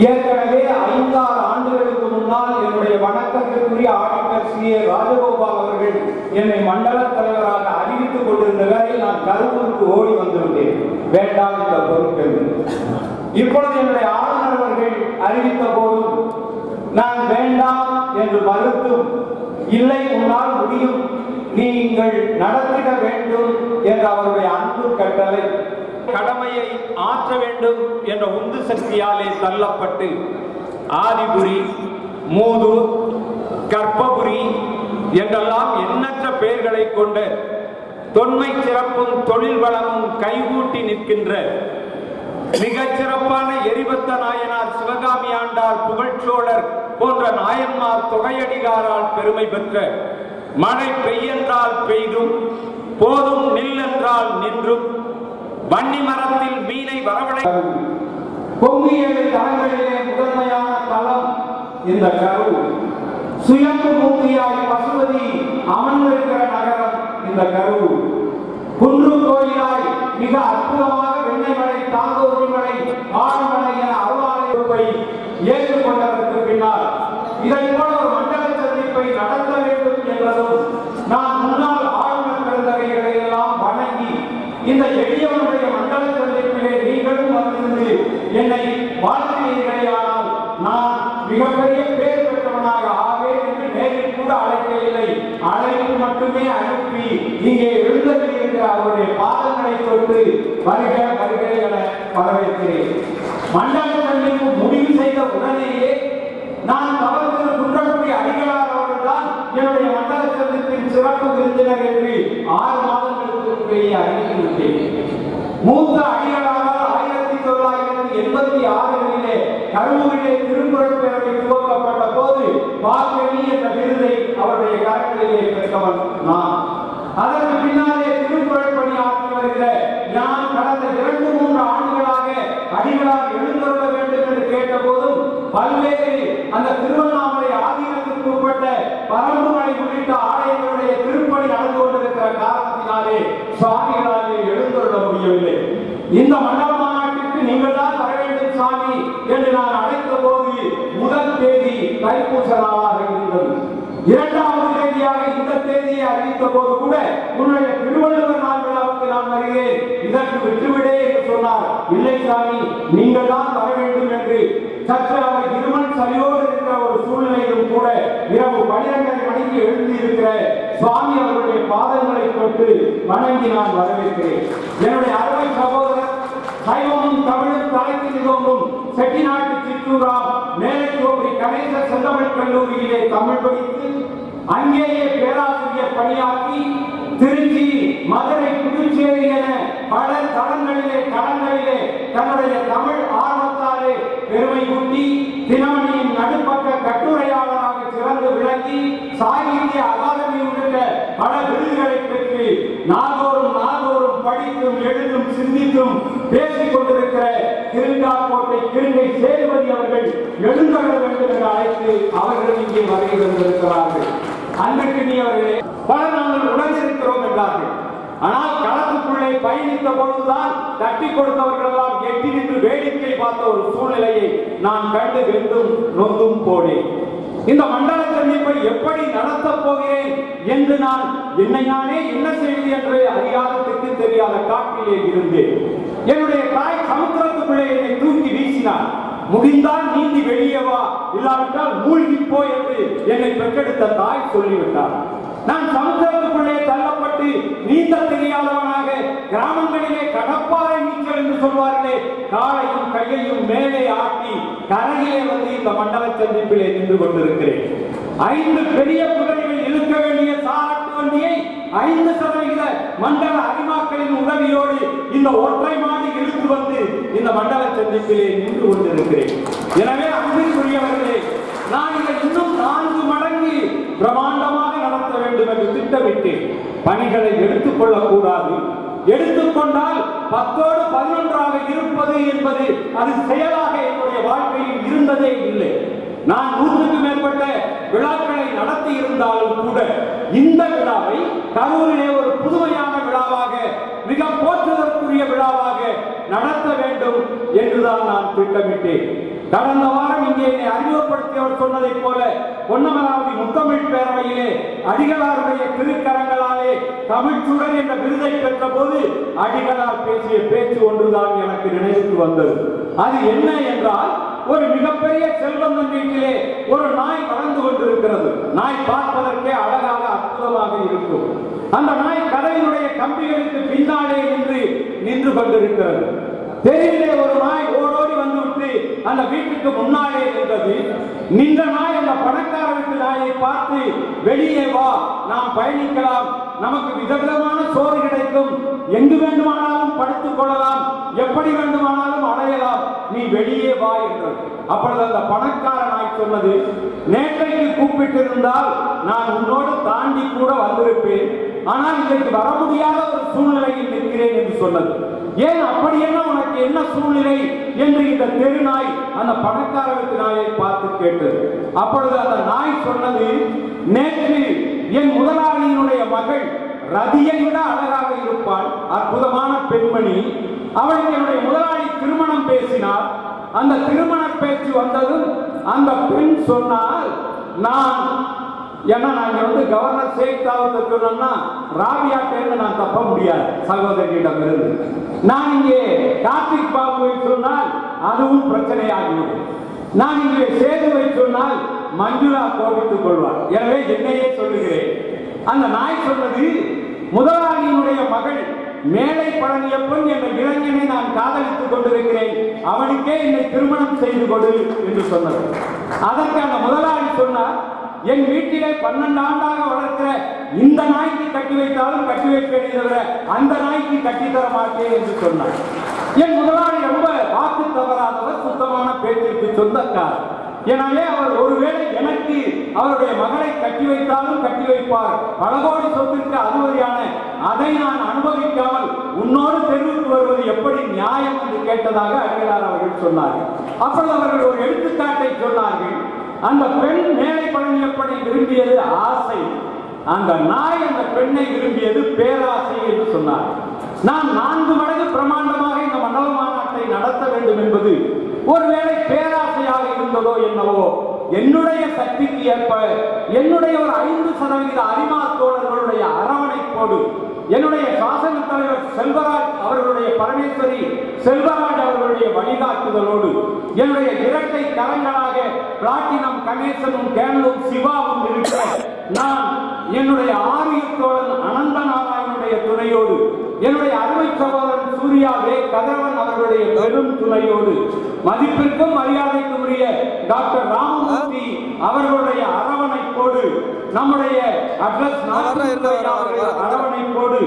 ஏற்கனவே 5-6 ஆண்டுகளுக்கு முன்னால் என்னுடைய வணக்கத்திற்குரிய ஆடிட்டர் சி ஏ ராஜகோபால் அவர்கள் என்னை மண்டல தலைவராக அறிவித்துக் கொண்டிருந்த வேளையில் நான் கரூருக்கு ஓடி வந்துவிட்டேன். வேண்டாம் இந்த பொறுப்பு. இப்பொழுது என்னுடைய ஆளுநர் அவர்கள் அறிவித்த போதும் நான் வேண்டாம் என்று மறுத்தும், இல்லை உன்னால் முடியும், நீங்கள் நடத்திட வேண்டும் என்ற அவருடைய அன்பு கட்டளை, கடமையை ஆற்ற வேண்டும் என்ற உந்து சக்தியாலே தள்ளப்பட்டு ஆதிபுரி, மூதூர், கற்பபுரி என்றெல்லாம் எண்ணற்ற பெயர்களை கொண்ட தொன்மை சிறப்பும் தொழில் வளமும் கைகூட்டி நிற்கின்ற மிகச் சிறப்பான எரிபத்த நாயனார், சிவகாமி ஆண்டார், புகழ்ச்சோழர் போன்ற நாயன்மார் தொகையடிகாரால் பெருமை பெற்ற, மழை பெய்யென்றால் பெய்தும், போதும் நில் என்றால் நின்றும், வன்னி மரத்தில் மீனை வரவழை பொங்கி 7 தலங்களிலே முதன்மையான தலம் இந்த கரூர். சுயம்பு மூர்த்தியாய் பசுபதி அமர்ந்திருக்கிற நகரம் இந்த கரூர். குன்று கோயிலாய் மிக அற்புதமாக வெண்ணைமலை, தாங்கோதி மலை, ஆழமலை என அருளாலயத்தை ஏற்றுக்கொண்டதற்கு பின்னால் இதை போல ஒரு மண்டல சந்திப்பை நடத்த வேண்டும் என்பதும், நான் முன்னாள் ஆளுநர் பெருந்தகைகளை எல்லாம் வணங்கி இந்த எளியவனுடைய மண்டல சந்திப்பிலே நீங்களும் வந்திருந்து என்னை வாழ்க்கையிலேயானால் நான் மிகப்பெரிய பேர் பெற்றவனாக ஆவேன் என்று நேரில் கூட அழைக்கவில்லை, அழைப்பு மட்டுமே அனுப்பி இங்கே எழுந்திருக்கிற அவருடைய பாதங்களை தொட்டு வருக வருக என வரவேற்கிறேன். மண்டல சந்திப்பு முடிவு செய்த உடனேயே நான் கவர்ந்து குன்றக்குடி அடிகளார் அவர்கள்தான் என்னுடைய மண்டல சந்திப்பின் சிறப்பு விருந்தினர் என்று 6 மாதங்களுக்கு முன்பேயே அறிவித்துவிட்டேன். மூத்த அடிகளாரால் 1986 கரூரிலே திருக்குறள் பேரவை துவக்கப்பட்ட போது பால்வெளி என்ற விருதை அவருடைய கரங்களிலே பெற்றவன் நான். அதற்கு பின்னாலே திருக்குறள் பணி ஆற்றி வருகிற நான் கடந்த 2-3 ஆண்டுகளாக அடிகளார் எழுந்தருள வேண்டும் என்று கேட்ட போதும் பல்வேறு அந்த திருவண்ணாமலை ஆதீனத்திற்கு உட்பட்ட பரம்புமலை உள்ளிட்ட ஆலயங்களுடைய திருப்பணி நடந்து கொண்டிருக்கிற காரணத்தினாலே சுவாமிகளாலே எழுந்தருள முடியவில்லை. இந்த மண்டல மாநாட்டிற்கு நீங்கள் தான் வர வேண்டும் சாமி என்று நான் அழைத்த போது முதல் தேதி தைப்பூச நாளாக இருந்தது. 2வது தேதியாக இந்த தேதியை அறிவித்த போது கூட உன்னுடைய திருவள்ளுவர் நாள் விழாவுக்கு நான் வருகிறேன், இதற்கு விட்டுவிடே என்று சொன்னார். இல்லை சாமி, நீங்கள் தான் வர வேண்டும் என்று சற்று அவர் இருமல் சரியோடு இருக்கிற ஒரு சூழ்நிலையிலும் கூட இரவு 12 மணிக்கு எழுதி இருக்கிற சுவாமி அவருடைய பாதங்களை தொட்டு வணங்கி நான் வரவேற்கிறேன். என்னுடைய அருமை சகோதரர் சைவமும் தமிழும் தலைத்து நிகழ்வும் செட்டிநாட்டு சிற்றூராம் மேலைக்கோபுரி கணேச செந்தமிழ் கல்லூரியிலே தமிழ் படித்து அங்கேயே பேராசிரியர் பணியாற்றி திருச்சி, மதுரை, புதுச்சேரி என பல தளங்களிலே களங்களிலே தன்னுடைய தமிழ் ஆர்வத்தாலே பெருமை கூட்டி தினமணியின் நடுப்பக்க கட்டுரையாளராக சிறந்து விளங்கி சாகித்ய அகாதமி உள்ளிட்ட பல விருதுகளை பெற்று நாள்தோறும் படித்தும் எழுதும் சிந்தித்தும் பேசிக் கொண்டிருக்கிற திருங்காக்கோட்டை கிருங்கை சேதுபதி அவர்கள் எழுந்தருள வேண்டும் என்று அழைத்து அவர்கள் இங்கே வருகை வந்திருக்கிறார்கள். அன்றைக்கு நீ அவர்களே பல நாங்கள் உணர்ந்திருக்கிறோம் என்றார்கள். ஆனால் களத்துக்குள்ளே பயணித்த பொழுதுதான் தட்டி கொடுத்தவர்கள் எல்லாம் எட்டி நின்று வேடிக்கை பார்த்த ஒரு சூழ்நிலையை நான் கண்டு வென்றும் நொந்தும் போனேன். இந்த மண்டல சந்திப்பை எப்படி நடத்தப் போகிறேன் என்று நான் என்னை நானே என்ன செய்வது என்று அறியாததுக்கு தெரியாத காட்டிலே இருந்தேன். என்னுடைய தாய் சமுத்திரத்துக்குள்ளே என்னை தூக்கி வீசினார். முடிந்தால் நீந்தி வெளியே வா, இல்லாவிட்டால் மூழ்கி போ என்று என்னை பெற்றெடுத்த தாய் சொல்லிவிட்டார். நான் சமுத்திரத்துக்குள்ளே தள்ளப்பட்டு நீந்த தெரியாதவனாக கிராமங்களிலே கடப்பாறை நீச்சல் என்று சொல்வார்களே, காலையும் கையையும் மேலே ஆட்டி கரையிலே வந்து இந்த மண்டல சந்திப்பிலே நின்று கொண்டிருக்கிறேன். 5 பெரிய குதிரைகள் இழுக்க வேண்டிய சாராட்டு வண்டியை 5% மண்டல அடிமாக்களின் உதவியோடு இந்த ஒற்றை மாடி இழுத்து வந்து இந்த மண்டல சந்திப்பிலே நின்று கொண்டிருக்கிறேன். எனவே அன்பிற்குரியவர்களே, நான் இதை இன்னும் 4 மடங்கு பிரமாண்டமாக நடத்த வேண்டும் என்று திட்டமிட்டு பணிகளை எடுத்துக் கொள்ளக்கூடாது. எடுத்துக்கொண்டால் 10ஓடு 11ஆக இருப்பது என்பது அது செயலாக என்னுடைய வாழ்க்கையில் இருந்ததே இல்லை. நான் 100க்கு மேற்பட்ட விழாக்களை நடத்தி இருந்தாலும் கூட இந்த விழாவை கரூரிலே ஒரு புதுமையான விழாவாக, மிக போற்றுதற்குரிய விழாவாக நடத்த வேண்டும் என்ற என்றுதான் நான் திட்டமிட்டேன். கடந்த வாரம் இங்கே என்னை அறிமுகப்படுத்தியவர் சொன்னதைப் போல பொன்னமராவதி முத்தமிழ் பேரவையிலே அடிகளாருடைய திருக்கரங்களாலே தமிழ்ச்சுடர் என்ற விருதை பெற்ற போது அடிகளார் பேசிய பேச்சு ஒன்றுதான் எனக்கு நினைவுக்கு வந்தது. அது என்ன என்றால், ஒரு மிகப்பெரிய செல்வந்தன் வீட்டிலே ஒரு நாய் வளர்ந்து கொண்டிருக்கிறது. நாய் பார்ப்பதற்கே அழகாக அற்புதமாக இருக்கும். அந்த நாய் கதவினுடைய கம்பிகளுக்கு பின்னாலே நின்று கொண்டிருக்கிறது. தெருவிலே ஒரு நாய் ஓடோடி வந்துவிட்டு அந்த வீட்டுக்கு முன்னாலே நின்றது. நின்ற நாய் அந்த பணக்கார வீட்டு நாயை பார்த்து, வெளியே வா, நாம் பயணிக்கலாம், நமக்கு விதவிதமான சோறு கிடைக்கும், எங்கு வேண்டுமானாலும் படுத்துக் கொள்ளலாம், எப்படி வேண்டுமானாலும் அடையலாம், நீ வெளியே வா என்றது. அப்பொழுது அந்த பணக்கார நாய் சொன்னது, நேற்றைக்கு கூப்பிட்டிருந்தால் நான் உன்னோடு தாண்டி கூட வந்திருப்பேன், ஆனால் இன்றைக்கு வர முடியாத ஒரு சூழ்நிலையில் நிற்கிறேன் என்று சொன்னது. ஏன் அப்படி என்ன, உனக்கு என்ன சூழ்நிலை என்று இந்த தெரு நாய் அந்த பணக்கார வீட்டு நாயை பார்த்து கேட்டது. அப்பொழுது அந்த நாய் சொன்னது, நேற்று என் முதலாளியினுடைய மகள் ரதியை விட அழகாக இருப்பாள், அற்புதமான பெண்மணி, அவளுக்கு என்னுடைய முதலாளி திருமணம் பேசினார். அந்த திருமண பேச்சு வந்ததும் அந்த பெண் சொன்னால், நான் கவர்னர் ஷேக் தாவூத் சொன்னா ராபியாட்டேன்னு நான் தப்ப முடியாது சகோதரியிடம் இருந்து. நான் இங்கே கார்த்திக் பாபுவை சொன்னால் அதுவும் பிரச்சனையாகிவிடும். நான் இங்கே சேதுவை சொன்னால் மஞ்சுளா கோபித்துக் கொள்வார். எனவே என்னையே சொல்லுகிறேன். அந்த நாய் சொன்னது, முதலாளியினுடைய மகள் மேலை பழனியப்பன் என்ற இளைஞனை நான் காதலித்துக் கொண்டிருக்கிறேன், அவனுக்கே என்னை திருமணம் செய்து கொடு என்று சொன்னது. அதற்கு அந்த முதலாளி சொன்னார், என் வீட்டிலே 12 ஆண்டாக வளர்க்கிற இந்த நாய்க்கு கட்டி வைத்தாலும் கட்டி வைப்பேன் தவிர அந்த நாய்க்கு கட்டித்தர மாட்டேன் என்று சொன்னார். என் முதலாளி ரொம்ப வாக்கு தவறாதவர், சுத்தமான பேச்சிற்கு சொந்தக்காரர். எனவே அவர் ஒருவேளை எனக்கு அவருடைய மகளை கட்டி வைத்தாலும் கட்டி வைப்பார், பல கோடி சொத்திற்கு அதிபதியான அதை நான் அனுபவிக்காமல் உன்னோடு தெருவுக்கு வருவது எப்படி நியாயம் என்று கேட்டதாக அடிகளார் அவர்கள் சொன்னார்கள். அப்பொழுது அவர்கள் ஒரு எடுத்துக்காட்டை சொன்னார்கள். அந்த பெண் மேலை பழனியப்பனை விரும்பியது ஆசை, அந்த நாய் அந்த பெண்ணை விரும்பியது பேராசை என்று சொன்னார். நான் 4 மடங்கு பிரமாண்டமாக இந்த மண்டல மாநாட்டை நடத்த வேண்டும் என்பது ஒருவேளை பேராசையாக இருந்ததோ என்னவோ, என்னுடைய சக்திக்கு ஏற்ப என்னுடைய ஒரு 5% அரிமா தோழர்களுடைய அரவணைப்போடு, என்னுடைய சாசன தலைவர் செல்வராஜ் அவர்களுடைய பரமேஸ்வரி செல்வராஜ் அவர்களுடைய வழிகாட்டுதலோடு, என்னுடைய இரட்டை கரங்களாக பிளாட்டினம் கணேசனும் கேரளும் சிவாவும் இருக்க, நான் என்னுடைய ஆரியத் தோழன் அனந்த நாராயணனுடைய துணையோடு, என்னுடைய அருமை சகோதரன் சூர்யாவே கதிரவன் அவர்களுடைய பெரும் துணையோடு, மதிப்பிற்கும் மரியாதைக்கும் உரிய டாக்டர் ராமமூர்த்தி அவர்களுடைய அரவணைப்போடு, நம்முடைய அட்ரஸ் அரவணைப்போடு